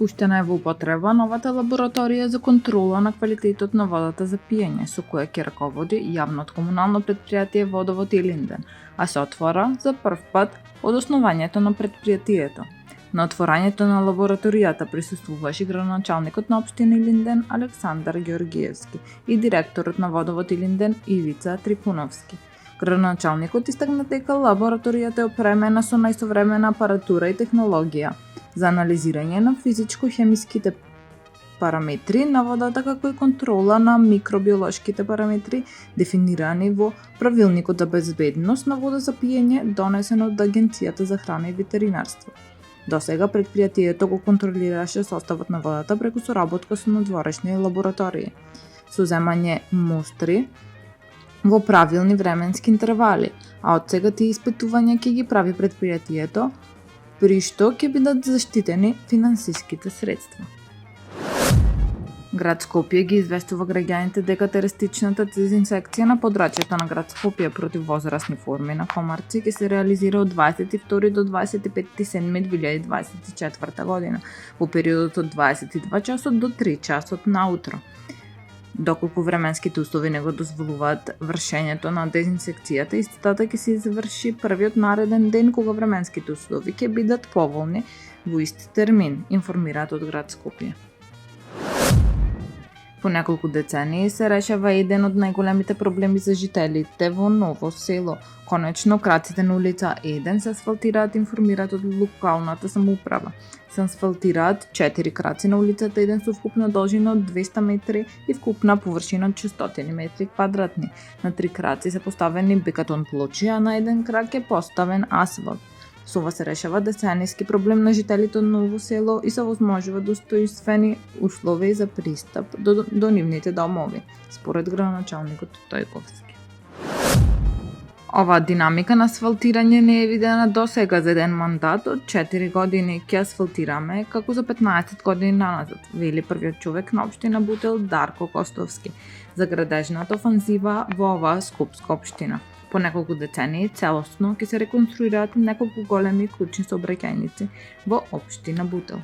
пуштена е во употреба новата лабораторија за контрола на квалитетот на водата за пиење, со која ќе раководи јавното комунално предпријатие Водовод Илинден, а се отвора за прв пат од основањето на предпријатието. На отворањето на лабораторијата присуствуваше градоначалникот на општина Илинден Александар Ѓоргиевски и директорот на Водовод Илинден Ивица Трифуновски. Градоначалникот истакна дека лабораторијата е опремена со најсовремена апаратура и технологија за анализирање на физичко-хемиските параметри на водата, како и контрола на микробиолошките параметри дефинирани во Правилникот за безбедност на вода за пиење, донесен од Агенцијата за храна и ветеринарство. Досега предпријатието го контролираше составот на водата преку соработка со надворешни лаборатории, со земање мустри во правилни временски интервали, а од сега тие испитувања ќе ги прави предпријатието, при што ќе бидат заштитени финансиските средства. Град Скопје ги известува граѓаните дека терористичната дезинсекција на подрачјето на град Скопје против возрастни форми на комарци ќе се реализира од 22 до 25.7.2024 година, во периодот од 22 часот до 3 часот наутро. Доколку временските услови не го дозволуваат вршењето на дезинсекцијата, истата ќе се изврши првиот нареден ден кога временските услови ќе бидат поволни во ист термин, информираат од град Скопје. По неколку децении се решава еден од најголемите проблеми за жителите во Ново село. Конечно, краците на улица 1 се асфалтираат, информираат од локалната самоуправа. Се асфалтираат 4 краци на улицата 1 со вкупна должина од 200 метри и вкупна површина од 600 метри квадратни. На 3 краци се поставени бекатон плочи, а на еден крак е поставен асфалт. Со ова се решава деценијски проблем на жителите од Ново село и се возможува достоинствени услови за пристап до нивните домови, според градоначалникот Тојковски. Оваа динамика на асфалтирање не е видена досега за еден мандат. Од 4 години ќе асфалтираме како за 15 години наназад, вели првиот човек на општина Бутел Дарко Костовски за градежната офанзива во оваа скопска општина. По неколку децении целосно ќе се реконструираат неколку големи клучни сообраќајници во општина Бутел.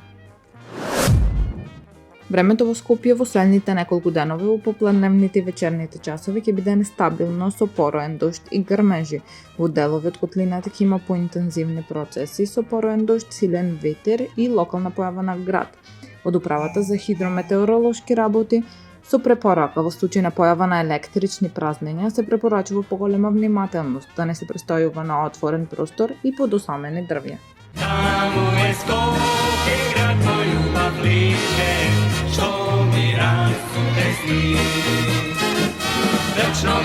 Времето во Скопје во следните неколку денови во попладневните и вечерните часови ќе биде нестабилно со пороен дожд и грмежи. Во делови од котлината ќе има поинтензивни процеси со пороен дожд, силен ветер и локална појава на град. Од управата за хидрометеоролошки работи со препорака во случај на појава на електрични празнења се препорачува поголема внимателност, да не се престојува на отворен простор и под осамени дрвја. Таму е Скопје, град мој љубав лише, што ми расте сни. Вечно